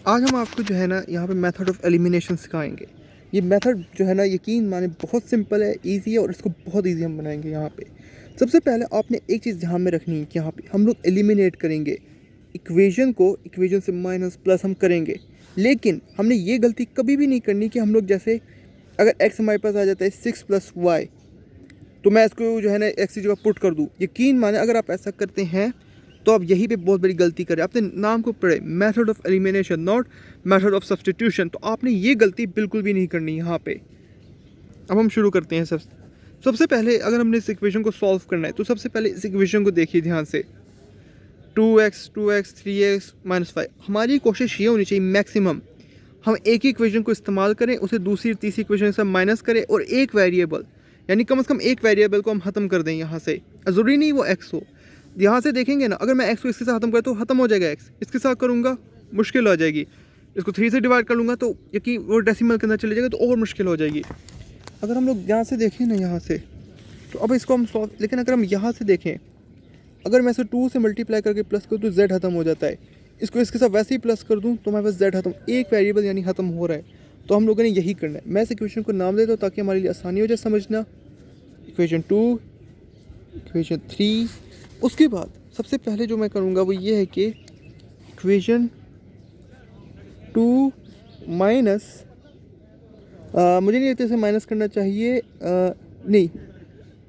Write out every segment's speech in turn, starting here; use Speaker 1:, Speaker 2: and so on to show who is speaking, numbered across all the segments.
Speaker 1: आज हम आपको जो है ना यहाँ पे मेथड ऑफ एलिमिनेशन सिखाएंगे। ये मेथड जो है ना यकीन माने बहुत सिंपल है, इजी है और इसको बहुत इजी हम बनाएंगे। यहाँ पे सबसे पहले आपने एक चीज़ ध्यान में रखनी है कि यहाँ पे हम लोग एलिमिनेट करेंगे इक्वेशन को, इक्वेशन से माइनस प्लस हम करेंगे। लेकिन हमने ये गलती कभी भी नहीं करनी कि हम लोग जैसे अगर x हमारे पास आ जाता है 6 + y, तो मैं इसको जो है ना एक्स की जगह पुट कर दूँ। यकीन माने अगर आप ऐसा करते हैं तो आप यहीं पे बहुत बड़ी गलती करें। आपने नाम को पढ़े method of elimination, not method of substitution, तो आपने ये गलती बिल्कुल भी नहीं करनी यहाँ पे। अब हम शुरू करते हैं। सबसे पहले अगर हमने इस इक्वेशन को सॉल्व करना है तो सबसे पहले इस इक्वेशन को देखिए ध्यान से। 2x 3x -5। हमारी कोशिश ये होनी चाहिए मैक्सिमम हम एक ही इक्वेशन को इस्तेमाल करें, उसे दूसरी तीसरी इक्वेशन से माइनस करें और एक वेरिएबल यानी कम से कम एक वेरिएबल को हम ख़त्म कर दें यहाँ से। ज़रूरी नहीं वो x हो। यहाँ से देखेंगे ना, अगर मैं x को इसके साथ ख़त्म करूँ तो ख़त्म हो जाएगा x, इसके साथ करूँगा मुश्किल हो जाएगी, इसको 3 से डिवाइड कर लूँगा तो यकीन वो डेसिमल के अंदर चले जाएगा तो और मुश्किल हो जाएगी। अगर हम लोग यहाँ से देखें ना यहाँ से, तो अब इसको हम सॉल्व, लेकिन अगर हम यहाँ से देखें, अगर मैं इसे 2 से मल्टीप्लाई करके प्लस करूँ तो z ख़त्म हो जाता है। इसको इसके साथ वैसे ही प्लस कर दूँ तो हमारे पास z ख़त्म, एक वेरिएबल यानी ख़त्म हो रहा है। तो हम लोगों ने यही करना है। मैं इस इक्वेशन को नाम देता हूँ ताकि हमारे लिए आसानी हो जाए समझना। Equation 2, equation 3। उसके बाद सबसे पहले जो मैं करूँगा वो ये है कि इक्वेशन 2 माइनस, मुझे नहीं लगता इसे माइनस करना चाहिए, नहीं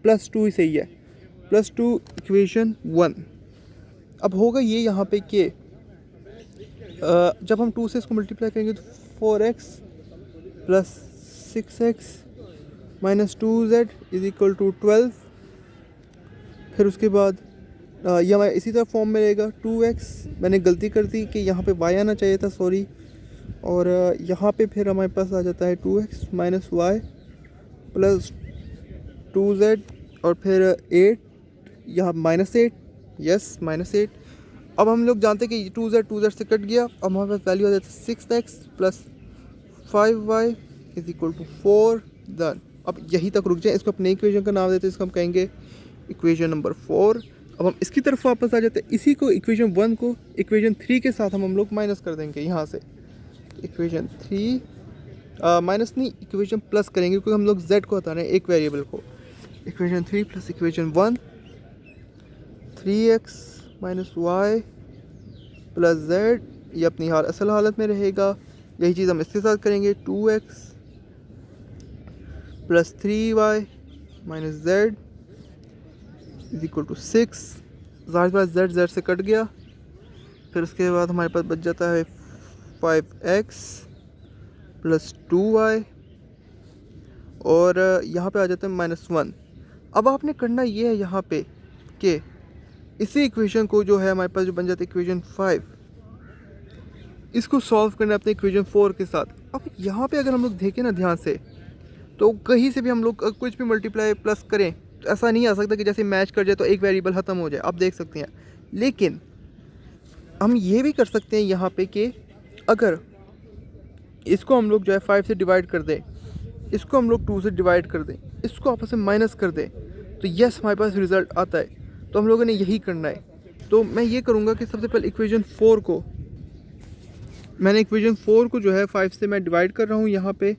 Speaker 1: +2 ही सही है। +2 इक्वेशन 1। अब होगा ये यहाँ पे कि जब हम 2 से इसको मल्टीप्लाई करेंगे तो 4x + 6x - 2z = 12। फिर उसके बाद ये हमारे इसी तरह फॉर्म में रहेगा 2x, मैंने गलती कर दी कि यहाँ पे y आना चाहिए था, सॉरी। और यहाँ पे फिर हमारे पास आ जाता है 2x - y + 2z और फिर 8, यहाँ -8, यस -8। अब हम लोग जानते हैं कि 2z से कट गया। अब हमारे पास वैल्यू आ जाती है 6x + 5y = 4। डन। अब यहीं तक रुक जाए, इसको अपने इक्वेशन का नाम देते हैं, इसको हम कहेंगे इक्वेशन नंबर 4। अब हम इसकी तरफ वापस आ जाते हैं। इसी को इक्वेशन 1 को इक्वेशन 3 के साथ हम लोग माइनस कर देंगे यहाँ से। इक्वेशन 3 माइनस नहीं, इक्वेशन प्लस करेंगे क्योंकि हम लोग z को हटाना है, एक वेरिएबल को। Equation 3 + equation 1, 3x - y + z, ये अपनी असल हालत में रहेगा। यही चीज़ हम इसके साथ करेंगे। 2x + 3y - z = 6। ज़ाहिर बात z से कट गया। फिर उसके बाद हमारे पास बच जाता है 5x + 2y और यहाँ पे आ जाता है -1। अब आपने करना ये है यहाँ पे कि इसी इक्वेशन को जो है हमारे पास जो बन जाता है इक्वेशन 5, इसको सॉल्व करना है अपने इक्वेशन 4 के साथ। अब यहाँ पे अगर हम लोग देखें ना ध्यान से, तो कहीं से भी हम लोग कुछ भी मल्टीप्लाई प्लस करें तो ऐसा नहीं आ सकता कि जैसे मैच कर जाए तो एक वेरिएबल ख़त्म हो जाए, आप देख सकते हैं। लेकिन हम ये भी कर सकते हैं यहाँ पे कि अगर इसको हम लोग जो है 5 से डिवाइड कर दें, इसको हम लोग 2 से डिवाइड कर दें, इसको आपस में माइनस कर दें, तो यस हमारे पास रिज़ल्ट आता है। तो हम लोगों ने यही करना है। तो मैं ये करूँगा कि सबसे पहले इक्वेशन 4 को, मैंने इक्वेशन 4 को जो है 5 से मैं डिवाइड कर रहा हूँ यहाँ पे।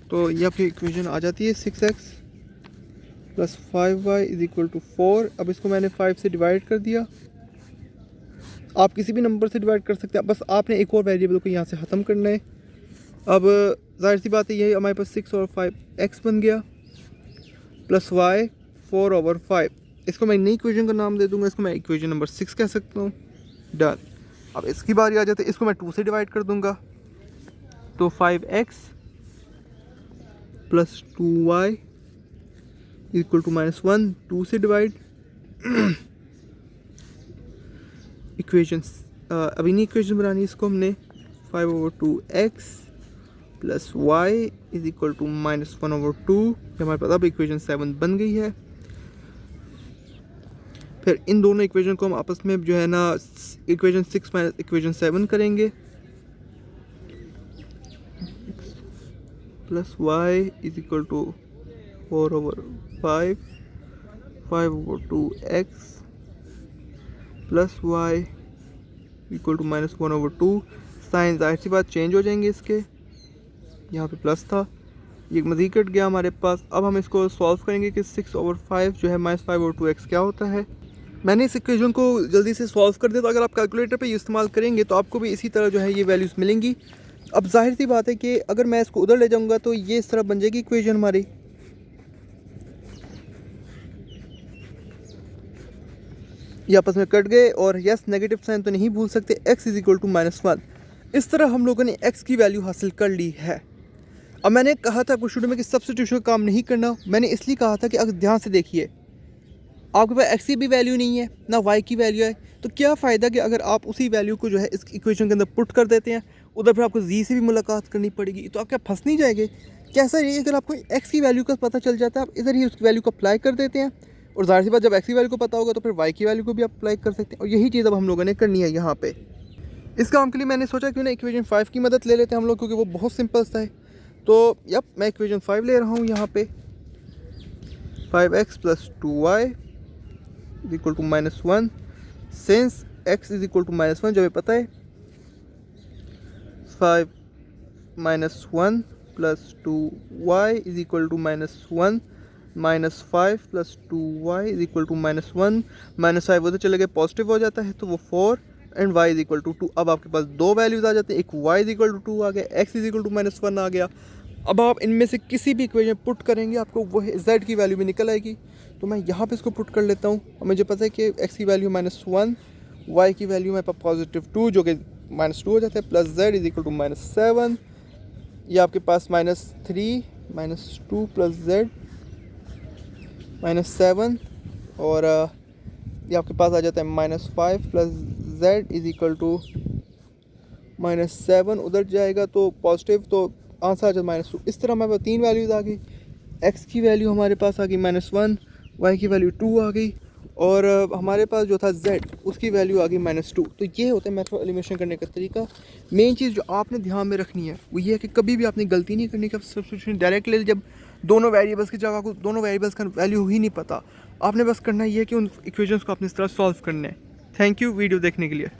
Speaker 1: तो ये आपकी इक्वेशन आ जाती है 6x + 5y = 4। अब इसको मैंने 5 से डिवाइड कर दिया। आप किसी भी नंबर से डिवाइड कर सकते हैं, बस आपने एक और वेरिएबल को यहाँ से ख़त्म करना है। अब जाहिर सी बात है यही हमारे पास 6 और 5x बन गया + y 4/5। इसको मैं नई इक्वेशन का नाम दे दूँगा, इसको मैं इक्वेशन नंबर 6 कह सकता हूँ। डन। अब इसकी बारी आ जाती है, इसको मैं 2 से डिवाइड कर दूँगा, तो 5x + 2y = -1। 2 से डिवाइड इक्वेशन, अभी नहीं इक्वेशन बनानी, इसको हमने 5/2x + y = -1/2। हमारे पास अब इक्वेशन 7 बन गई है। फिर इन दोनों इक्वेशन को हम आपस में जो है ना इक्वेशन 6 - इक्वेशन 7 करेंगे। + y = 4/5, 5/2x + y = -1/2। साइन ज़ाहिर सी बात चेंज हो जाएंगे इसके, यहाँ पे प्लस था, ये मज़ीद कट गया हमारे पास। अब हम इसको सॉल्व करेंगे कि 6/5 जो है -5/2x क्या होता है। मैंने इस इक्वेशन को जल्दी से सॉल्व कर दिया, तो अगर आप कैलकुलेटर पे इस्तेमाल करेंगे तो आपको भी इसी तरह जो है ये वैल्यूज़ मिलेंगी। अब जाहिर सी बात है कि अगर मैं इसको उधर ले जाऊंगा तो ये इस तरह बन जाएगी इक्वेशन हमारी। ये आपस में कट गए और यस नेगेटिव साइन तो नहीं भूल सकते, x इज़ इक्वल टू -1। इस तरह हम लोगों ने x की वैल्यू हासिल कर ली है। अब मैंने कहा था आपको शुरू में कि सब्स्टिट्यूशन का काम नहीं करना, मैंने इसलिए कहा था कि अगर ध्यान से देखिए आपके पास x की भी वैल्यू नहीं है ना y की वैल्यू है, तो क्या फ़ायदा कि अगर आप उसी वैल्यू को जो है इस इक्वेशन के अंदर पुट कर देते हैं, उधर फिर आपको z से भी मुलाकात करनी पड़ेगी, तो आप क्या फंस नहीं जाएंगे। कैसा ये अगर आपको x की वैल्यू का पता चल जाता है, आप इधर ही उसकी वैल्यू को अप्लाई कर देते हैं, और ज़ाहिर सी बात जब x की वैल्यू को पता होगा तो फिर y की वैल्यू को भी आप अप्लाई कर सकते हैं। और यही चीज़ अब हम लोगों ने करनी है यहाँ पे। इस काम के लिए मैंने सोचा क्यों ना इक्वेशन 5 की मदद ले लेते हैं हम लोग, क्योंकि वो बहुत सिंपल सा है। तो यप मैं इक्वेशन 5 ले रहा हूँ यहाँ पे, 5x + 2y is equal to -1। Since x is equal to -1 जो हमें पता है, 5 - 1 + 2y is equal to -1, -5 + 2y is equal to -1, -5 उधर चले गए पॉजिटिव हो जाता है तो वो 4 and y is equal to 2। अब आपके पास दो वैल्यूज़ आ जाते हैं, एक y इज इक्वल टू 2 आ गया, x इज इक्वल टू -1 आ गया। अब आप इनमें से किसी भी इक्वेशन पुट करेंगे आपको वो z की वैल्यू भी निकल आएगी। तो मैं यहाँ पे इसको पुट कर लेता हूँ और मुझे पता है कि x की वैल्यू -1, y की वैल्यू मेरे पास +2 जो कि -2 हो जाता है, plus z is equal to -7, ये आपके पास -3 -2 + z -7, और ये आपके पास आ जाता है -5 + z इज इक्वल टू -7, उधर जाएगा तो पॉजिटिव, तो आंसर आ जाता है -2। इस तरह हमारे पास तीन वैल्यूज़ आ गई, x की वैल्यू हमारे पास आ गई -1, y की वैल्यू 2 आ गई, और हमारे पास जो था z उसकी वैल्यू आ गई -2। तो ये होता है मेथड ऑफ एलिमिनेशन करने का तरीका। मेन चीज़ जो आपने ध्यान में रखनी है वो ये है कि कभी भी आपने गलती नहीं करनी कि सब्स्टिट्यूशन डायरेक्ट ले, जब दोनों वेरिएबल्स की जगह को दोनों वेरिएबल्स का वैल्यू ही नहीं पता, आपने बस करना ये है कि उन इक्वेशंस को आपने इस तरह सॉल्व करना है। थैंक यू वीडियो देखने के लिए।